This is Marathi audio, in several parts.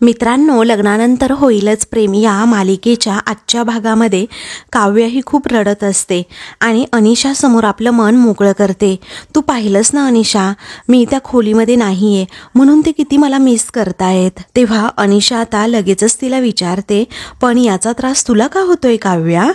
मित्रांनो, लग्नानंतर होईलच प्रेम या मालिकेच्या आजच्या भागामध्ये काव्य ही खूप रडत असते आणि अनिशासमोर आपलं मन मोकळं करते. तू पाहिलंस ना अनिशा, मी त्या खोलीमध्ये नाही आहे म्हणून ते किती मला मिस करतायत. तेव्हा अनिशा आता लगेचच तिला विचारते, पण याचा त्रास तुला का होतोय काव्या?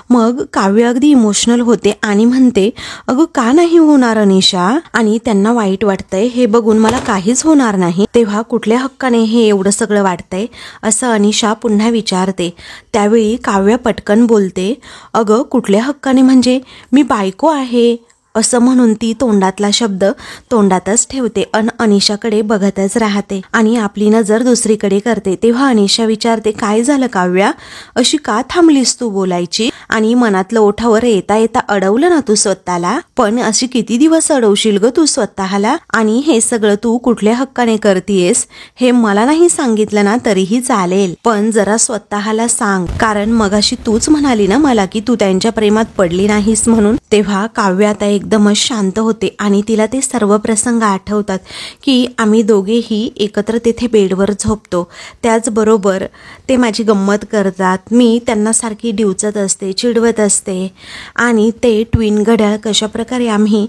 मग काव्य अगदी इमोशनल होते आणि म्हणते, अगं का नाही होणार अनिशा, आणि त्यांना वाईट वाटतंय हे बघून मला काहीच होणार नाही. तेव्हा कुठल्या हक्काने हे एवढं सगळं वाटतंय असं अनिशा पुन्हा विचारते. त्यावेळी काव्य पटकन बोलते, अगं कुठल्या हक्काने म्हणजे मी बायको आहे असं म्हणून ती तोंडातला शब्द तोंडातच ठेवते आणि अनिशाकडे बघतच राहते आणि आपली नजर दुसरीकडे करते. तेव्हा अनिशा विचारते, काय झालं काव्या, अशी का थांबलीस तू बोलायची? आणि मनातलं ओठावर येता येता अडवलं ना तू स्वतःला, पण अशी किती दिवस अडवशील ग तू स्वतःला? आणि हे सगळं तू कुठल्या हक्काने करतेयस हे मला नाही सांगितलं ना तरीही चालेल, पण जरा स्वतःला सांग, कारण मगाशी तूच म्हणाली ना मला की तू त्यांच्या प्रेमात पडली नाहीस म्हणून. तेव्हा काव्य आता एकदमच शांत होते आणि तिला ते सर्व प्रसंग आठवतात की आम्ही दोघेही एकत्र तिथे बेडवर झोपतो, त्याचबरोबर ते माझी गंमत करतात, मी त्यांना सारखी डिवचत असते, चिडवत असते, आणि ते ट्विन घड्याळ कशा प्रकारे आम्ही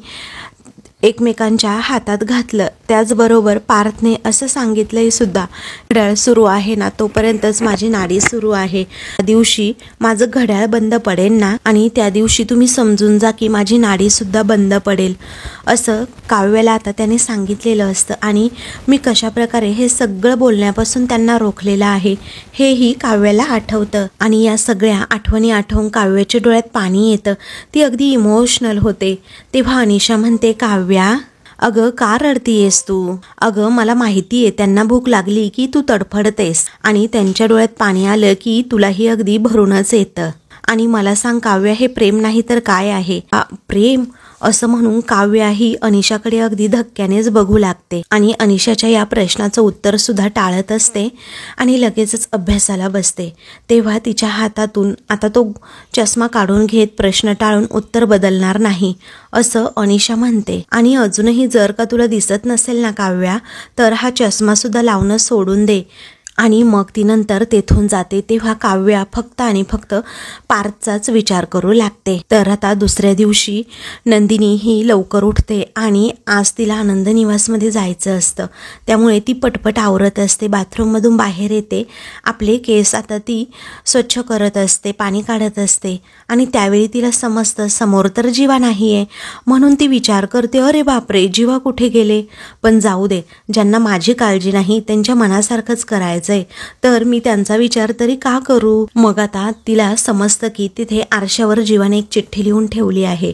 एकमेकांच्या हातात घातलं. त्याचबरोबर पार्थने असं सांगितलंय सुद्धा, घड्याळ सुरू आहे ना तोपर्यंतच माझी नाडी सुरू आहे, त्या दिवशी माझं घड्याळ बंद पडेल ना, आणि त्या दिवशी तुम्ही समजून जा की माझी नाडी सुद्धा बंद पडेल, असं काव्याला आता त्याने सांगितलेलं असतं. आणि मी कशा प्रकारे हे सगळं बोलण्यापासून त्यांना रोखलेलं आहे हेही काव्याला आठवतं. आणि या सगळ्या आठवणी आठवून काव्याच्या डोळ्यात पाणी येतं, ती अगदी इमोशनल होते. तेव्हा अनिशा म्हणते, काव्या अगं का रडतीयेस तू? अगं मला माहितीये त्यांना भूक लागली की तू तडफडतेस आणि त्यांच्या डोळ्यात पाणी आलं की तुलाही अगदी भरूनच येतं. आणि मला सांग काव्य, हे प्रेम नाही तर काय आहे? प्रेम असं म्हणून काव्या ही अनिशाकडे अगदी धक्क्यानेच बघू लागते आणि अनिशाच्या या प्रश्नाचं उत्तर सुद्धा टाळत असते आणि लगेचच अभ्यासाला बसते. तेव्हा तिच्या हातातून आता तो चष्मा काढून घेत प्रश्न टाळून उत्तर बदलणार नाही असं अनिशा म्हणते. आणि अजूनही जर का तुला दिसत नसेल ना काव्या, तर हा चष्मा सुद्धा लावणं सोडून दे. आणि मग ती नंतर तेथून जाते. तेव्हा काव्या फक्त आणि फक्त पार्थचाच विचार करू लागते. तर आता दुसऱ्या दिवशी नंदिनी ही लवकर उठते आणि आज तिला आनंद निवासमध्ये जायचं असतं, त्यामुळे ती पटपट आवरत असते, बाथरूममधून बाहेर येते, आपले केस आता ती स्वच्छ करत असते, पाणी काढत असते. आणि त्यावेळी तिला समजतं समोर तर जीवा नाही आहे, म्हणून ती विचार करते, अरे बापरे जीवा कुठे गेले? पण जाऊ दे, ज्यांना माझी काळजी नाही त्यांच्या मनासारखंच करायचं, तर मी त्यांचा विचार तरी का करू? मग आता तिला समजतं की तिथे आरशावर जीवाने एक चिठ्ठी लिहून ठेवली आहे.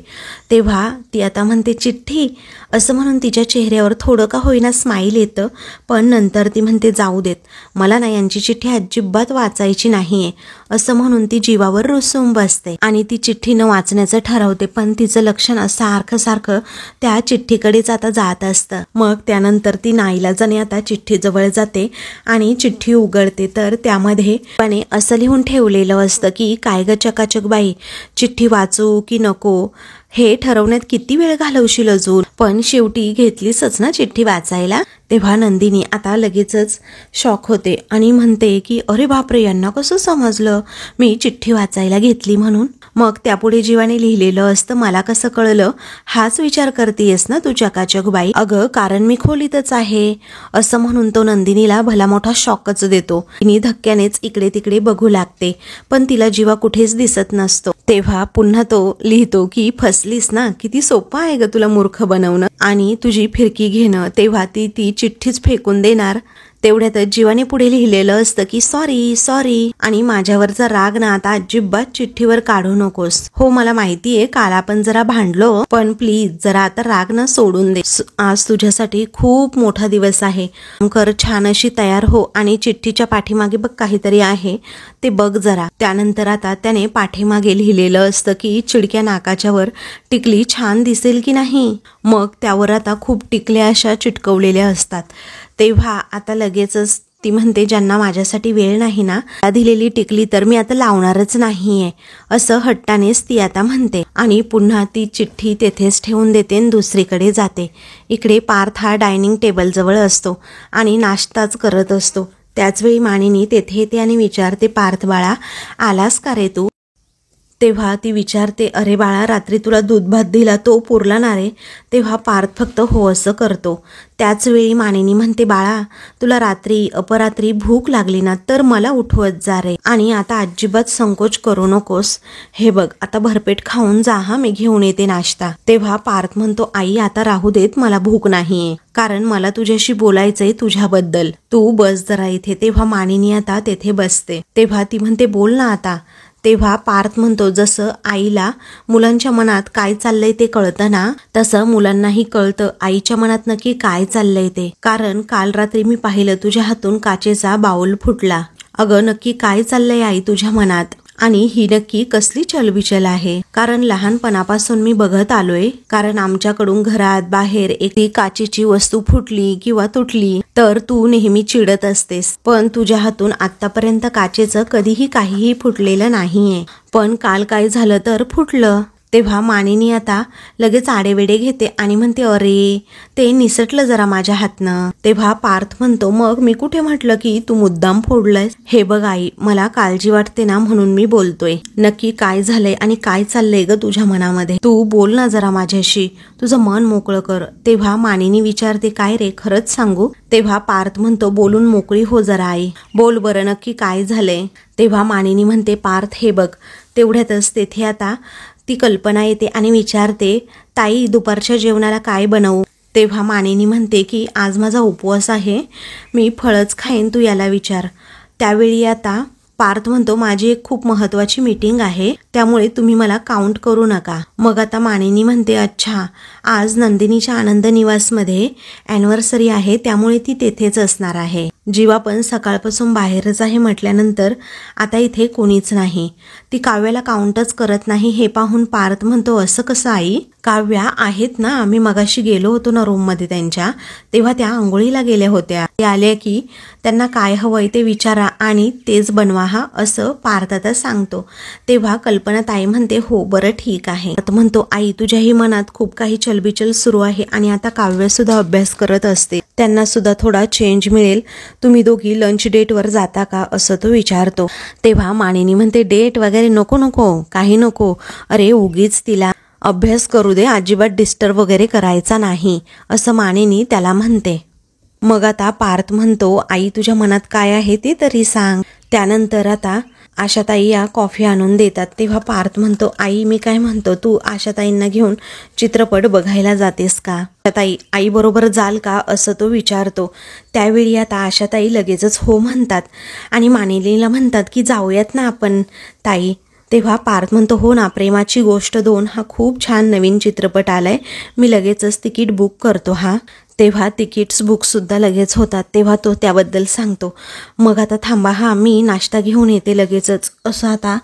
तेव्हा ती आता म्हणते, चिठ्ठी असं म्हणून तिच्या चेहऱ्यावर थोडं का होईना स्माईल येतं, पण नंतर ती म्हणते, जाऊ देत, मला ना यांची चिठ्ठी अजिबात वाचायची नाहीये असं म्हणून ती जीवावर रुसून बसते आणि ती चिठ्ठी न वाचण्याचं ठरवते. पण तिचं लक्ष सारखं त्या चिठ्ठीकडेच आता जात असतं. मग त्यानंतर ती नाईलाजाने आता चिठ्ठीजवळ जाते आणि चिठ्ठी उघडते. तर त्यामध्ये पण असं लिहून ठेवलेलं असतं की, काय ग चकाचक बाई, चिठ्ठी वाचू की नको हे ठरवण्यात किती वेळ घालवशील अजून, पण शेवटी घेतलीसच ना चिठ्ठी वाचायला. तेव्हा नंदिनी आता लगेचच शॉक होते आणि म्हणते की, अरे बापरे, यांना कसं समजलं मी चिठ्ठी वाचायला घेतली म्हणून? मग त्यापुढे जीवाने लिहिलेलं असतं, मला कसं कळलं? हाच विचार करतेयस ना तू चकाचक बाई? अगं कारण मी खोलीतच आहे असं म्हणून तो नंदिनीला भला मोठा शॉकच देतो. तिने धक्क्यानेच इकडे तिकडे बघू लागते, पण तिला जीवा कुठेच दिसत नसतो. तेव्हा पुन्हा तो लिहितो की, फसलीस ना, किती सोपं आहे ग तुला मूर्ख बनवणं आणि तुझी फिरकी घेणं. तेव्हा ती चिठ्ठीच फेकून देणार. तेवढ्यातच जीवाने पुढे लिहिलेलं असतं की, सॉरी आणि माझ्यावरचा राग ना आता अजिबात चिठ्ठीवर काढू नकोस. हो मला माहितीये काल आपण जरा भांडलो, पण प्लीज जरा आता राग ना सोडून दे. आज तुझ्यासाठी खूप मोठा दिवस आहे, कर छान अशी तयार हो आणि चिठ्ठीच्या पाठीमागे बघ काहीतरी आहे ते बघ जरा. त्यानंतर आता त्याने पाठीमागे लिहिलेलं असतं की, चिडक्या नाकाच्या वर टिकली छान दिसेल की नाही. मग त्यावर आता खूप टिकल्या अशा चिटकवलेल्या असतात. तेव्हा आता लगेचच ती म्हणते, ज्यांना माझ्यासाठी वेळ नाही ना, दिलेली टिकली तर मी आता लावणारच नाहीये असं हट्टानेच ती आता म्हणते. आणि पुन्हा ती चिठ्ठी तेथेच ठेवून देते आणि दुसरीकडे जाते. इकडे पार्थ हा डायनिंग टेबल जवळ असतो आणि नाश्ताच करत असतो. त्याचवेळी मानिनी तेथे येते आणि विचारते, पार्थ बाळा आलास का रे तू? तेव्हा ती विचारते, अरे बाळा रात्री तुला दूध भात दिला तो पुरला ना रे? तेव्हा पार्थ फक्त हो असं करतो. त्याचवेळी मानिनी म्हणते, बाळा तुला रात्री अपरात्री भूक लागली ना तर मला उठवत जा रे, आणि आता अजिबात संकोच करू नकोस. हे बघ आता भरपेट खाऊन जा हा, मी घेऊन येते नाश्ता. तेव्हा पार्थ म्हणतो, आई आता राहू देत, मला भूक नाहीये, कारण मला तुझ्याशी बोलायचंय तुझ्याबद्दल. तू बस जरा इथे. तेव्हा मानिनी आता तेथे बसते. तेव्हा ती म्हणते, बोल ना आता. तेव्हा पार्थ म्हणतो, जसं आईला मुलांच्या मनात काय चाललंय ते कळतं ना, तसं मुलांनाही कळतं आईच्या मनात नक्की काय चाललंय ते. कारण काल रात्री मी पाहिलं तुझ्या हातून काचेचा बाऊल फुटला. अगं नक्की काय चाललंय आई तुझ्या मनात, आणि ही नक्की कसली चलबिचल आहे? कारण लहानपणापासून मी बघत आलोय, कारण आमच्याकडून घरात बाहेर एखादी काचेची वस्तू फुटली किंवा तुटली तर तू नेहमी चिडत असतेस, पण तुझ्या हातून आतापर्यंत काचेचं कधीही काहीही फुटलेलं नाहीये. पण काल काय झालं तर फुटलं. तेव्हा मानिनी आता लगेच आडेवेडे घेते आणि म्हणते, अरे ते निसटलं जरा माझ्या हातनं. तेव्हा पार्थ म्हणतो, मग मी कुठे म्हटलं की तू मुद्दाम फोडलंयस? हे बघ आई, मला काळजी वाटते ना म्हणून मी बोलतोय. नक्की काय झालंय आणि काय चाललंय ग तुझ्या मनामध्ये? तू बोल ना जरा माझ्याशी, तुझं मन मोकळं कर. तेव्हा मानिनी विचारते, काय रे खरंच सांगू? तेव्हा पार्थ म्हणतो, बोलून मोकळी हो जरा आई, बोल बरं नक्की काय झालंय? तेव्हा मानिनी म्हणते, पार्थ हे बघ. तेवढ्यातच तेथे आता ती कल्पना येते आणि विचारते, ताई दुपारच्या जेवणाला काय बनवू? तेव्हा मानिनी म्हणते की आज माझा उपवास आहे, मी फळच खाईन, तू याला विचार. त्यावेळी आता पार्थ म्हणतो, माझी एक खूप महत्वाची मीटिंग आहे, त्यामुळे तुम्ही मला काउंट करू नका. मग आता मानिनी म्हणते, अच्छा आज नंदिनीच्या आनंद निवासमध्ये ॲनिव्हर्सरी आहे, त्यामुळे ती तेथेच असणार आहे. जीवा पण सकाळपासून बाहेरच आहे म्हटल्यानंतर आता इथे कोणीच नाही. ती काव्याला काउंटच करत नाही. हे पाहून पार्थ म्हणतो, असं कसं आई? काव्या आहेत ना, आम्ही मगाशी गेलो होतो ना रूममध्ये त्यांच्या, तेव्हा त्या आंघोळीला गेल्या होत्या. ते आल्या की त्यांना काय हवंय ते विचारा आणि तेच बनवा हा, असं पार्थ आता सांगतो. तेव्हा कल्पना ताई म्हणते, हो बरं ठीक आहे. म्हणतो, आई तुझ्याही मनात खूप काही चलबिचल सुरू आहे आणि आता काव्य सुद्धा अभ्यास करत असते, त्यांना सुद्धा थोडा चेंज मिळेल. तुम्ही दोघी लंच डेटवर जाता का असं तो विचारतो. तेव्हा मानिनी म्हणते, डेट वगैरे नको नको, काही नको. अरे उगीच तिला अभ्यास करू दे, अजिबात डिस्टर्ब वगैरे करायचा नाही, असं मानिनी त्याला म्हणते. मग आता पार्थ म्हणतो, आई तुझ्या मनात काय आहे ते तरी सांग. त्यानंतर आता आशाताई या कॉफी आणून देतात. तेव्हा पार्थ म्हणतो, आई मी काय म्हणतो, तू आशाताईंना घेऊन चित्रपट बघायला जातेस का? आशाताई आई बरोबर जाल का असं तो विचारतो. त्यावेळी आता आशाताई लगेचच हो म्हणतात आणि मानिनीला म्हणतात की जाऊयात ना आपण ताई. तेव्हा पार्थ म्हणतो, हो ना, प्रेमाची गोष्ट 2 हा खूप छान नवीन चित्रपट आलाय, मी लगेचच तिकीट बुक करतो हा. तेव्हा तिकीट्स बुकसुद्धा लगेच होतात. तेव्हा तो त्याबद्दल सांगतो. मग आता थांबा हा, मी नाश्ता घेऊन येते लगेचच, असं आता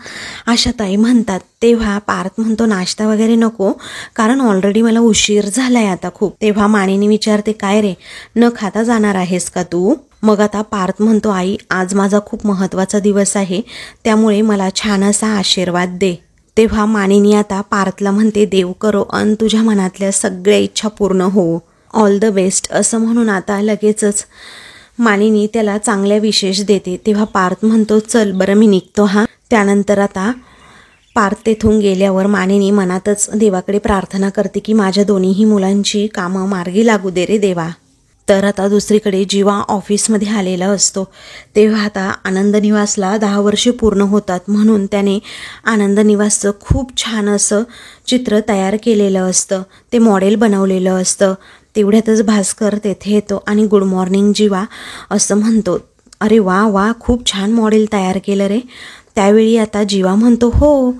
आशाताई म्हणतात. तेव्हा पार्थ म्हणतो, नाश्ता वगैरे नको, कारण ऑलरेडी मला उशीर झालाय आता खूप. तेव्हा मानिनी विचारते, काय रे न खाता जाणार आहेस का तू? मग आता पार्थ म्हणतो, आई आज माझा खूप महत्त्वाचा दिवस आहे, त्यामुळे मला छान असा आशीर्वाद दे. तेव्हा मानिनी आता पार्थला म्हणते, देव करो अन तुझ्या मनातल्या सगळ्या इच्छा पूर्ण हो, ऑल द बेस्ट, असं म्हणून आता लगेचच मानिनी त्याला चांगल्या विशेष देते. तेव्हा पार्थ म्हणतो, चल बरं मी निघतो हा. त्यानंतर आता पार्थ तेथून गेल्यावर मानिनी मनातच देवाकडे प्रार्थना करते की माझ्या दोन्हीही मुलांची कामं मार्गी लागू दे रे देवा. तर आता दुसरीकडे जीवा ऑफिसमध्ये आलेला असतो. तेव्हा आता आनंद निवासला 10 वर्षे पूर्ण होतात, म्हणून त्याने आनंद निवासचं खूप छान असं चित्र तयार केलेलं असतं, ते मॉडेल बनवलेलं असतं. तेवढ्यातच भास्कर तेथे येतो आणि गुड मॉर्निंग जीवा असं म्हणतो. अरे वा वा, खूप छान मॉडेल तयार केलं रे. त्यावेळी आता जीवा म्हणतो, हो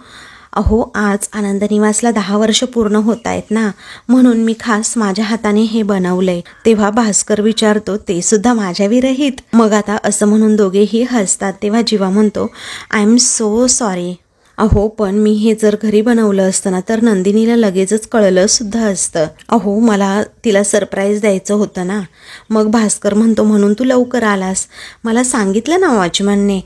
अहो आज आनंद निवासला 10 वर्ष पूर्ण होत आहेत ना, म्हणून मी खास माझ्या हाताने हे बनवलंय. तेव्हा भास्कर विचारतो, ते सुद्धा माझ्या विरहित? मग आता असं म्हणून दोघेही हसतात. तेव्हा जीवा म्हणतो, आय एम सो सॉरी. अहो पण मी हे जर घरी बनवलं असतं ना तर नंदिनीला लगेचच कळलं सुद्धा असतं. अहो मला तिला सरप्राईज द्यायचं होतं ना. मग भास्कर म्हणतो, म्हणून तू लवकर आलास, मला सांगितलं ना वॉचमनने.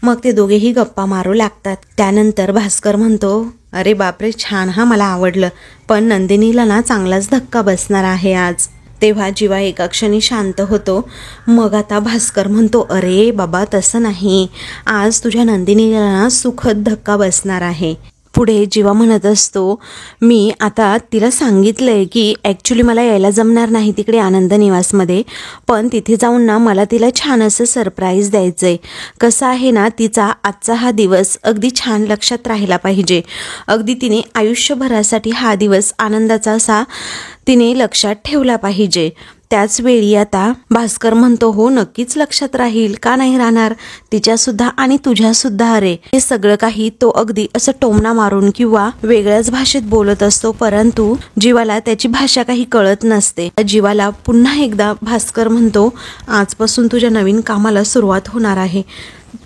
मग ते दोघेही गप्पा मारू लागतात. त्यानंतर भास्कर म्हणतो, अरे बापरे छान हा, मला आवडलं, पण नंदिनीला ना चांगलाच धक्का बसणार आहे आज. तेव्हा जीवा एका क्षणी शांत होतो. मग आता भास्कर म्हणतो, अरे बाबा तसं नाही, आज तुझ्या नंदिनीला सुखद धक्का बसणार आहे. पुढे जीवा म्हणत असतो, मी आता तिला सांगितलंय की ॲक्च्युली मला यायला जमणार नाही तिकडे आनंद निवासमध्ये, पण तिथे जाऊन ना मला तिला छान असं सरप्राईज द्यायचं आहे. कसं आहे ना, तिचा आजचा हा दिवस अगदी छान लक्षात राहिला पाहिजे. अगदी तिने आयुष्यभरासाठी हा दिवस आनंदाचा असा तिने लक्षात ठेवला पाहिजे. त्याचवेळी आता भास्कर म्हणतो, हो नक्कीच लक्षात राहील, का नाही राहणार, तिच्यासुद्धा आणि तुझ्यासुद्धा. अरे हे सगळं काही तो अगदी असं टोमणा मारून किंवा वेगळ्याच भाषेत बोलत असतो, परंतु जीवाला त्याची भाषा काही कळत नसते. जीवाला पुन्हा एकदा भास्कर म्हणतो, आजपासून तुझ्या नवीन कामाला सुरुवात होणार आहे.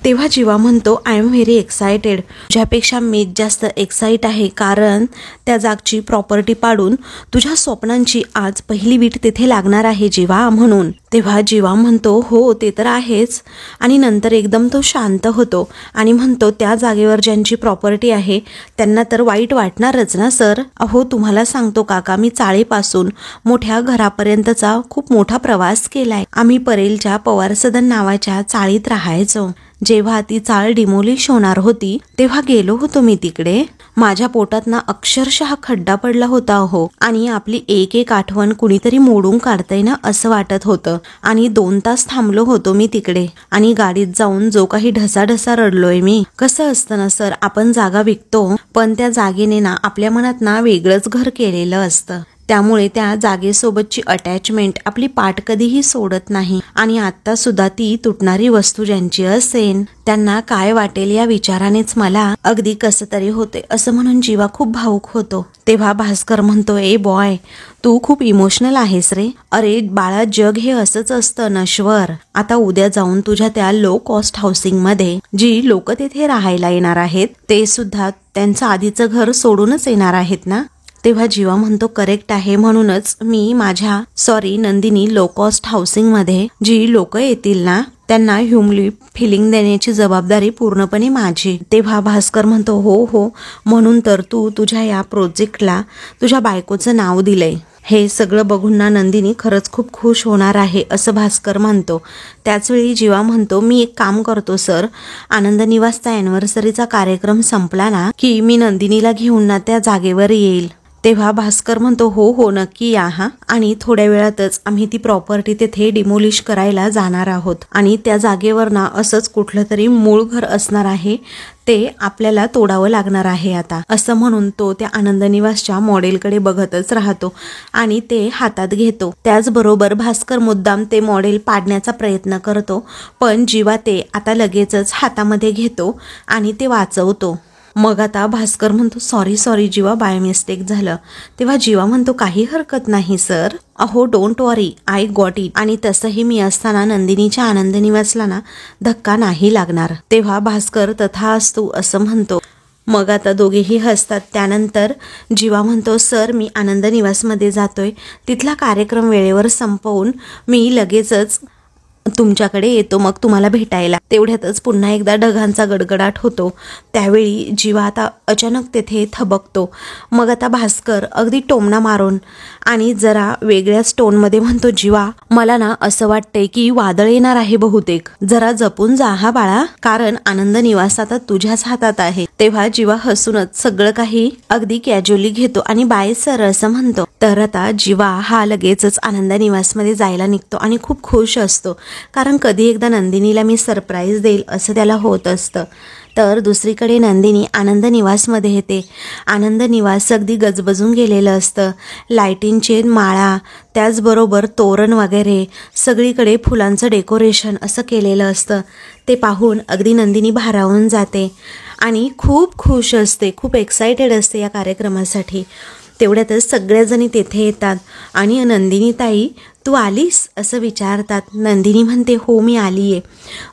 तेव्हा जीवा म्हणतो, आय एम व्हेरी एक्सायटेड. ज्यापेक्षा मीच जास्त एक्साइट आहे, कारण त्या जागची प्रॉपर्टी पाडून तुझ्या स्वप्नांची आज पहिली वीट तिथे लागणार आहे जीवा, म्हणून. तेव्हा जीवा म्हणतो, हो ते तर आहेच. आणि नंतर एकदम तो शांत होतो आणि म्हणतो, त्या जागेवर ज्यांची प्रॉपर्टी आहे त्यांना तर वाईट वाटणारच ना सर. अहो तुम्हाला सांगतो काका, मी चाळीपासून मोठ्या घरापर्यंतचा खूप मोठा प्रवास केलाय. आम्ही परेलच्या पवार सदन नावाच्या चाळीत राहायचो. जेव्हा ती चाळ डिमोलिश होणार होती तेव्हा गेलो होतो मी तिकडे. माझ्या पोटात ना अक्षरशः खड्डा पडला होता हो, आणि आपली एक एक आठवण कुणीतरी मोडून काढतंय ना असं वाटत होतं. आणि 2 तास थांबलो होतो मी तिकडे, आणि गाडीत जाऊन जो काही ढसाढसा रडलोय मी. कसं असतं ना सर, आपण जागा विकतो पण त्या जागेने ना आपल्या मनात ना वेगळंच घर केलेलं असतं. त्यामुळे त्या जागेसोबतची अटॅचमेंट आपली पाठ कधीही सोडत नाही. आणि आता सुद्धा ती तुटणारी वस्तू ज्यांची असेल त्यांना काय वाटेल या विचारानेच मला अगदी कसं तरी होते, असं म्हणून जीवा खूप भावुक होतो. तेव्हा भास्कर म्हणतो, ए बॉय, तू खूप इमोशनल आहेस रे. अरे बाळा, जग हे असंच असतं नश्वर. आता उद्या जाऊन तुझ्या त्या लो कॉस्ट हाऊसिंग मध्ये जी लोक तिथे राहायला येणार आहेत ते सुद्धा त्यांचं आधीचं घर सोडूनच येणार आहेत ना. तेव्हा जीवा म्हणतो, करेक्ट आहे, म्हणूनच मी माझ्या नंदिनी लो कॉस्ट हाऊसिंग मध्ये जी लोक येतील ना त्यांना ह्युमली फिलिंग देण्याची जबाबदारी पूर्णपणे माझी. तेव्हा भास्कर म्हणतो, हो हो, म्हणून तर तू तुझ्या या प्रोजेक्टला तुझ्या बायकोचं नाव दिलंय. हे सगळं बघून ना नंदिनी खरंच खूप खुश होणार आहे असं भास्कर म्हणतो. त्याचवेळी जीवा म्हणतो, मी एक काम करतो सर, आनंद निवासचा अॅनिव्हर्सरीचा कार्यक्रम संपला ना की मी नंदिनीला घेऊन ना त्या जागेवर येईल. तेव्हा भास्कर म्हणतो, हो हो नक्की या हा. आणि थोड्या वेळातच आम्ही ती प्रॉपर्टी तिथे डिमोलिश करायला जाणार आहोत. आणि त्या जागेवर ना असंच कुठलं तरी मूळ घर असणार आहे, ते आपल्याला तोडावं लागणार आहे आता, असं म्हणून तो त्या आनंद निवासच्या मॉडेलकडे बघतच राहतो आणि ते हातात घेतो. त्याचबरोबर भास्कर मुद्दाम ते मॉडेल पाडण्याचा प्रयत्न करतो, पण जीवा ते आता लगेचच हातामध्ये घेतो आणि ते वाचवतो. मग आता भास्कर म्हणतो, सॉरी जीवा, बाय मिस्टेक झालं. तेव्हा जीवा म्हणतो, काही हरकत नाही सर, अहो don't worry, I got it. आणि तसंही मी असताना नंदिनीच्या आनंद निवासला ना धक्का नाही लागणार. तेव्हा भास्कर तथास्तु असं म्हणतो. मग आता दोघेही हसतात. त्यानंतर जीवा म्हणतो, सर मी आनंद निवासमध्ये जातोय, तिथला कार्यक्रम वेळेवर संपवून मी लगेचच तुमच्याकडे येतो मग तुम्हाला भेटायला. तेवढ्यातच पुन्हा एकदा ढगांचा गडगडाट होतो. त्यावेळी जीवा आता अचानक तेथे थबकतो. मग आता भास्कर अगदी टोमणा मारून आणि जरा वेगळ्याच टोनमध्ये म्हणतो, जीवा मला ना असं वाटतंय की वादळ येणार आहे बहुतेक, जरा जपून जा हा बाळा, कारण आनंद निवास आता तुझ्याच हातात आहे. तेव्हा जीवा हसूनच सगळं काही अगदी कॅज्युअली घेतो आणि बाय सर असं म्हणतो. तर आता जीवा हा लगेचच आनंद निवासमध्ये जायला निघतो आणि खूप खुश असतो, कारण कधी एकदा नंदिनीला मी सरप्राईज देईल असं त्याला होत असतं. तर दुसरीकडे नंदिनी आनंद निवासमध्ये येते. आनंद निवास अगदी गजबजून गेलेलं असतं. लाईटिंगचे माळा, त्याचबरोबर तोरण वगैरे सगळीकडे फुलांचं डेकोरेशन असं केलेलं असतं. ते पाहून अगदी नंदिनी भारावून जाते आणि खूप खुश असते, खूप एक्सायटेड असते या कार्यक्रमासाठी. तेवढ्यातच सगळ्याजणी तेथे येतात आणि नंदिनी ताई तू आलीस असं विचारतात. नंदिनी म्हणते, हो मी आली आहे.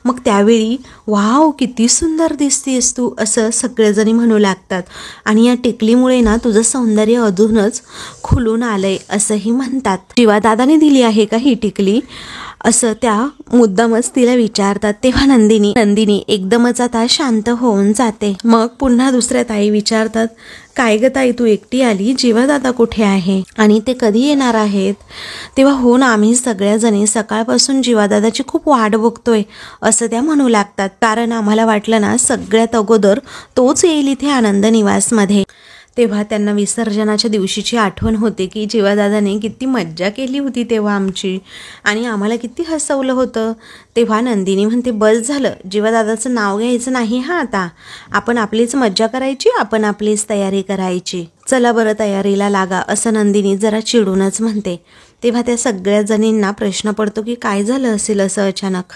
मग त्यावेळी वाव किती सुंदर दिसतेस तू असं सगळेजणी म्हणू लागतात. आणि या टिकलीमुळे ना तुझं सौंदर्य अजूनच खुलून आलंय असंही म्हणतात. जीवा दादाने दिली आहे का ही टिकली? असं त्या मुद्दामच तिला विचारतात. तेव्हा नंदिनी एकदमच आता शांत होऊन जाते. मग पुन्हा दुसऱ्या ताई विचारतात, काय ग ताई, तू एकटी आली, जीवादादा कुठे आहे आणि ते कधी येणार आहेत? तेव्हा हो ना, आम्ही सगळ्याजणी सकाळपासून जीवादादाची खूप वाट बघतोय असं त्या म्हणू लागतात. कारण आम्हाला वाटलं ना सगळ्यात अगोदर तोच येईल इथे आनंद निवासमध्ये. तेव्हा त्यांना विसर्जनाच्या दिवशीची आठवण होते की जीवादादाने किती मज्जा केली होती तेव्हा आमची, आणि आम्हाला किती हसवलं होतं. तेव्हा नंदिनी म्हणते, बस झालं, जीवादादाचं नाव घ्यायचं नाही हा, आता आपण आपलीच मज्जा करायची, आपण आपलीच तयारी करायची, चला बरं तयारीला लागा, असं नंदिनी जरा चिडूनच म्हणते. तेव्हा त्या सगळ्या जणींना प्रश्न पडतो की काय झालं असेल असं अचानक.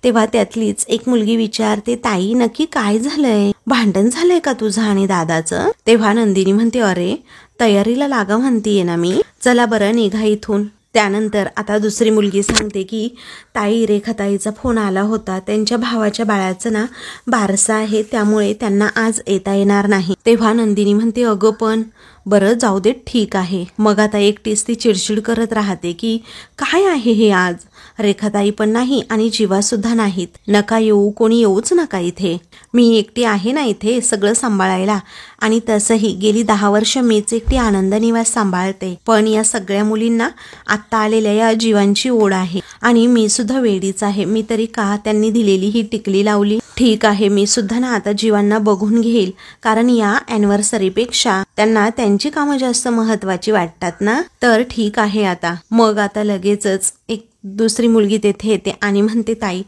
तेव्हा त्यातलीच एक मुलगी विचारते, ताई नक्की काय झालंय, भांडण झालंय का तुझं आणि दादाचं? तेव्हा नंदिनी म्हणते, अरे तयारीला लागा म्हणतीये ना मी, चला बरं निघा इथून. त्यानंतर आता दुसरी मुलगी सांगते की ताई, रेखाताईचा फोन आला होता, त्यांच्या भावाच्या बाळाचं ना बारसं आहे, त्यामुळे त्यांना आज येता येणार नाही. तेव्हा नंदिनी म्हणते, अगं पण बरं जाऊ दे, ठीक आहे. मग आता एकटीच ती चिडचिड करत राहते की काय आहे हे आज, रेखाताई पण नाही आणि जीवा सुद्धा नाहीत, नका येऊ, कोणी येऊच नका इथे, मी एकटी आहे ना इथे सगळं सांभाळायला, आणि तसंही गेली 10 वर्ष मीच एकटी आनंद निवास सांभाळते, पण या सगळ्या मुलींना आत्ता आलेल्या या जीवांची ओढ आहे, आणि मी सुद्धा वेडीच आहे, मी तरी का त्यांनी दिलेली ही टिकली लावली. ठीक आहे, मी सुद्धा ना आता जीवांना बघून घेईल, कारण या ॲनिव्हर्सरीपेक्षा त्यांना त्यांची कामं जास्त महत्वाची वाटतात ना, तर ठीक आहे आता. मग आता लगेचच एक दुसरी मुलगी तेथे येते आणि म्हणते, ताई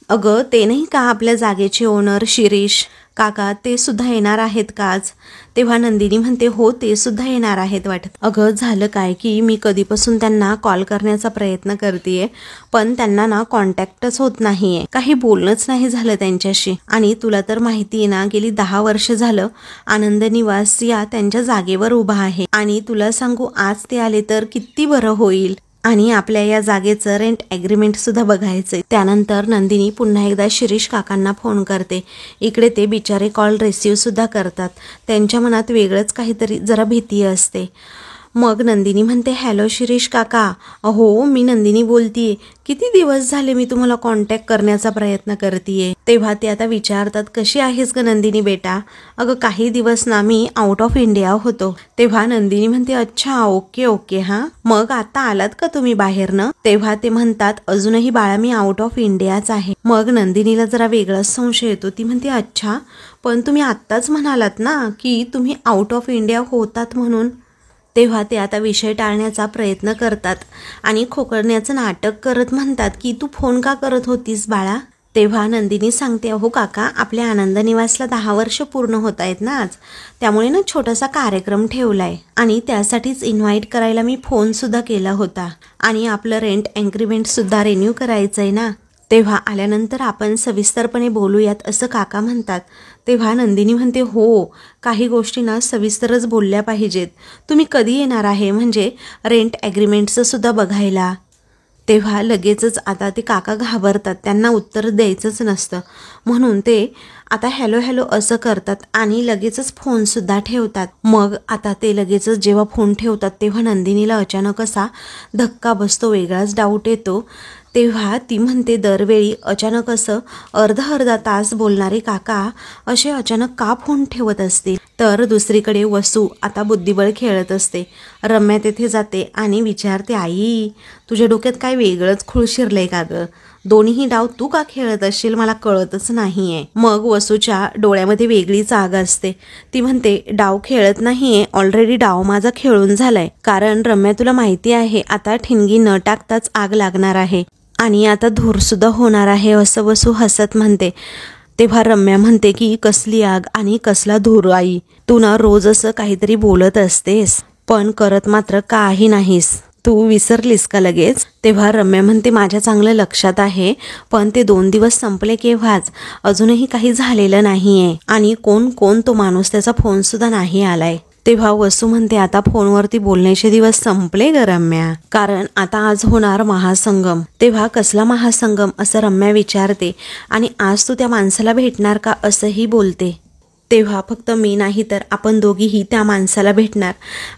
अगं ते नाही का आपल्या जागेचे ओनर शिरीष काका, ते सुद्धा येणार आहेत का आज? तेव्हा नंदिनी म्हणते, हो ते सुद्धा येणार आहेत वाटत. अगं झालं काय की मी कधीपासून त्यांना कॉल करण्याचा प्रयत्न करतेय, पण त्यांना ना कॉन्टॅक्टच होत नाहीये, काही बोलणंच नाही झालं त्यांच्याशी, आणि तुला तर माहिती आहे ना गेली 10 वर्ष झालं आनंद निवास या त्यांच्या जागेवर उभा आहे, आणि तुला सांगू आज ते आले तर किती बरं होईल, आणि आपल्या या जागेचं रेंट ॲग्रीमेंट सुद्धा बघायचंय. त्यानंतर नंदिनी पुन्हा एकदा शिरीष काकांना फोन करते. इकडे ते बिचारे कॉल रिसीव्ह सुद्धा करतात, त्यांच्या मनात वेगळंच काहीतरी जरा भीती असते. मग नंदिनी म्हणते, हॅलो शिरीष काका, हो मी नंदिनी बोलतीये, किती दिवस झाले मी तुम्हाला कॉन्टॅक्ट करण्याचा प्रयत्न करतेय. तेव्हा ते आता विचारतात, कशी आहेस ग नंदिनी बेटा? अगं काही दिवस ना मी आउट ऑफ इंडिया होतो. तेव्हा नंदिनी म्हणते, अच्छा ओके ओके, हा मग आता आलात का तुम्ही बाहेरनं? तेव्हा ते म्हणतात, अजूनही बाळा मी आउट ऑफ इंडियाच आहे. मग नंदिनीला जरा वेगळाच संशय येतो, ती म्हणते, अच्छा पण तुम्ही आत्ताच म्हणालात ना की तुम्ही आउट ऑफ इंडिया होतात म्हणून. तेव्हा ते आता विषय टाळण्याचा प्रयत्न करतात आणि खोकरण्याचं नाटक करत म्हणतात की तू फोन का करत होतीस बाळा? तेव्हा नंदिनी सांगते, अहो काका आपल्या आनंद निवासला 10 वर्ष पूर्ण होत आहेत ना आज, त्यामुळे ना छोटासा कार्यक्रम ठेवलाय, आणि त्यासाठीच इन्व्हाइट करायला मी फोन सुद्धा केला होता, आणि आपलं रेंट ॲग्रीमेंट सुद्धा रिन्यू करायचंय ना, तेव्हा आल्यानंतर आपण सविस्तरपणे बोलूयात असं काका म्हणतात. तेव्हा नंदिनी म्हणते, हो काही गोष्टी ना सविस्तरच बोलल्या पाहिजेत, तुम्ही कधी येणार आहे म्हणजे रेंट ॲग्रीमेंटचं सुद्धा बघायला? तेव्हा लगेचच आता ते काका घाबरतात, त्यांना उत्तर द्यायचंच नसतं, म्हणून ते आता हॅलो हॅलो असं करतात आणि लगेचच फोन सुद्धा ठेवतात. मग आता ते लगेचच जेव्हा फोन ठेवतात तेव्हा नंदिनीला अचानक असा धक्का बसतो, वेगळाच डाऊट येतो. तेव्हा ती म्हणते, दरवेळी अचानक असं अर्धा तास बोलणारे काका असे अचानक का फोन ठेवत असतील? तर दुसरीकडे वसू आता बुद्धिबळ खेळत असते. रम्या तेथे जाते आणि विचारते, आई तुझ्या डोक्यात काय वेगळंच खूळ शिरलंय का ग? दोन्ही डाव तू का खेळत असशील मला कळतच नाहीये. मग वसूच्या डोळ्यामध्ये वेगळीच आग असते. ती म्हणते, डाव खेळत नाहीये, ऑलरेडी डाव माझा खेळून झालाय, कारण रम्या तुला माहिती आहे आता ठिणगी न टाकताच आग लागणार आहे आणि आता धूर सुद्धा होणार आहे असं वसू हसत म्हणते. तेव्हा रम्या म्हणते की कसली आग आणि कसला धूर आई, तू ना रोज असं काहीतरी बोलत असतेस पण करत मात्र काही नाहीस, तू विसरलीस का लगेच? तेव्हा रम्या म्हणते, माझ्या चांगलं लक्षात आहे, पण ते 2 दिवस संपले केव्हाच, अजूनही काही झालेलं नाहीये, आणि कोण तो माणूस, त्याचा फोन सुद्धा नाही आलाय. तेव्हा वसू म्हणते, आता फोनवरती बोलण्याचे दिवस संपले ग रम्या, कारण आता आज होणार महासंगम. तेव्हा कसला महासंगम असं रम्या विचारते, आणि आज तू त्या माणसाला भेटणार का असंही बोलते. तेव्हा फक्त मी नाही तर आपण दोघीही त्या माणसाला भेटणार,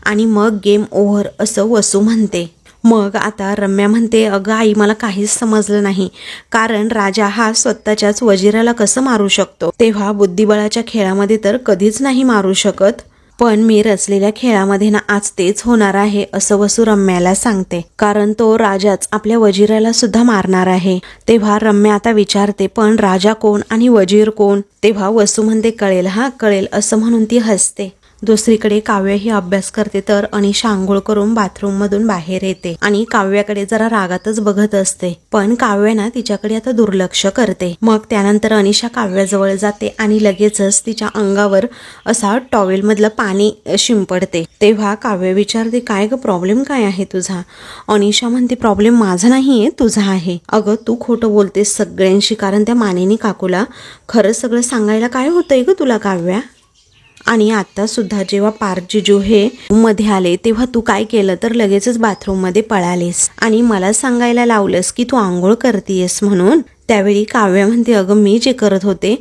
आणि मग गेम ओव्हर असं वसू म्हणते. मग आता रम्या म्हणते, अगं आई मला काहीच समजलं नाही, कारण राजा हा स्वतःच्याच वजिराला कसं मारू शकतो? तेव्हा बुद्धिबळाच्या खेळामध्ये तर कधीच नाही मारू शकत, पण मी रचलेल्या खेळामध्ये ना आज तेच होणार आहे असं वसू रम्याला सांगते, कारण तो राजाच आपल्या वजिराला सुद्धा मारणार आहे. तेव्हा रम्या आता विचारते, पण राजा कोण आणि वजीर कोण? तेव्हा वसू म्हणते, कळेल हा कळेल असं म्हणून ती हसते. दुसरीकडे काव्य ही अभ्यास करते तर अनिशा आंघोळ करून बाथरूम मधून बाहेर येते आणि काव्याकडे जरा रागातच बघत असते, पण काव्य ना तिच्याकडे आता दुर्लक्ष करते. मग त्यानंतर अनिशा काव्याजवळ जाते आणि लगेचच तिच्या अंगावर असा टॉवेल मधलं पाणी शिंपडते. तेव्हा काव्य विचारते, काय ग प्रॉब्लेम काय आहे तुझा? अनिशा म्हणते, प्रॉब्लेम माझा नाहीये तुझा आहे. अगं तू खोटं बोलतेस सगळ्यांशी, कारण त्या मानिनी काकूला खरं सगळं सांगायला काय होतंय ग तुला काव्या? आणि आता सुद्धा जेव्हा पार्थ जिजू हे मध्ये आले तेव्हा तू काय केलं तर लगेचच बाथरूम मध्ये पळालीस आणि मला सांगायला लावलंस की तू आंघोळ करतीयस म्हणून. त्यावेळी काव्य म्हणते, अगं मी जे करत होते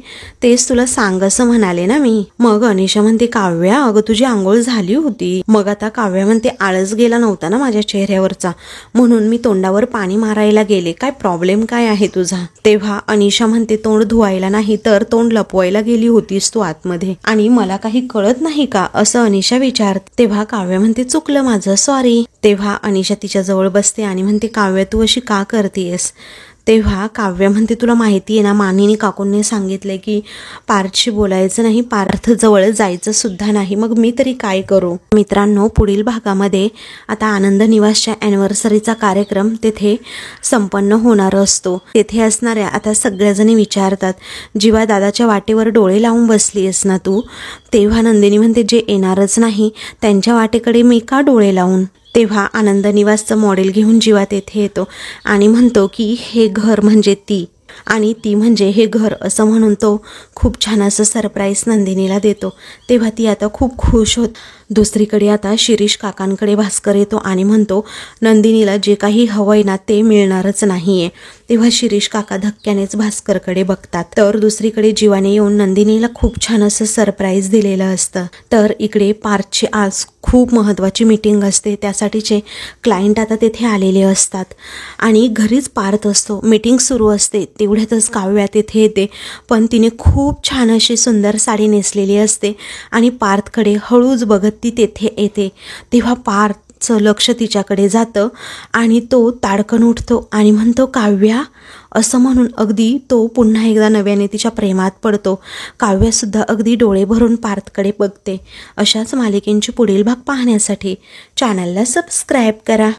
तेच तुला सांग असं म्हणाले ना मी. मग अनिशा म्हणते, काव्या अगं तुझी आंघोळ झाली होती. मग आता काव्य म्हणते, आळस गेला नव्हता ना माझ्या चेहऱ्यावरचा, म्हणून मी तोंडावर पाणी मारायला गेले. काय प्रॉब्लेम काय आहे तुझा? तेव्हा अनिशा म्हणते, तोंड धुवायला नाही तर तोंड लपवायला गेली होतीस तू आतमध्ये आणि मला काही कळत नाही का असं अनिशा विचारते. तेव्हा काव्य म्हणते, चुकलं माझं सॉरी. तेव्हा अनिशा तिच्या जवळ बसते आणि म्हणते, काव्य तू अशी का करतेयस? तेव्हा काव्य म्हणते, तुला माहिती आहे ना मानिनी काकूंनी सांगितले की पार्थशी बोलायचं नाही, पार्थ जवळ जायचं सुद्धा नाही, मग मी तरी काय करू? मित्रांनो, पुढील भागामध्ये आता आनंद निवासच्या अॅनिव्हर्सरीचा कार्यक्रम तेथे संपन्न होणार असतो. तेथे असणाऱ्या आता सगळ्याजणी विचारतात, जीवा दादाच्या वाटेवर डोळे लावून बसली आहेस ना तू? तेव्हा नंदिनी म्हणते, जे येणारच नाही त्यांच्या वाटेकडे मी का डोळे लावून? तेव्हा आनंद निवासचं मॉडेल घेऊन जीवा तेथे येतो आणि म्हणतो की हे घर म्हणजे ती आणि ती म्हणजे हे घर असं म्हणून तो खूप छान असं सरप्राईज नंदिनीला देतो. तेव्हा ती आता खूप खुश होत. दुसरीकडे आता शिरीष काकांकडे भास्कर येतो आणि म्हणतो, नंदिनीला जे काही हवंय ना ते मिळणारच नाहीये. तेव्हा शिरीष काका धक्क्यानेच भास्करकडे बघतात. तर दुसरीकडे जीवाने येऊन नंदिनीला खूप छान असं सरप्राईज दिलेलं असतं. तर इकडे पार्थची आज खूप महत्त्वाची मीटिंग असते, त्यासाठीचे क्लायंट आता तेथे आलेले असतात आणि घरीच पार्थ असतो. मीटिंग सुरू असते तेवढ्यातच काव्या तेथे येते, पण तिने खूप छान अशी सुंदर साडी नेसलेली असते आणि पार्थकडे हळूच बघत ती तेथे येते. तेव्हा पार्थचं लक्ष तिच्याकडे जातं आणि तो ताडकन उठतो आणि म्हणतो, काव्या असं म्हणून अगदी तो पुन्हा एकदा नव्याने तिच्या प्रेमात पडतो. काव्यासुद्धा अगदी डोळे भरून पार्थकडे बघते. अशाच मालिकेंची पुढील भाग पाहण्यासाठी चॅनलला सबस्क्राईब करा.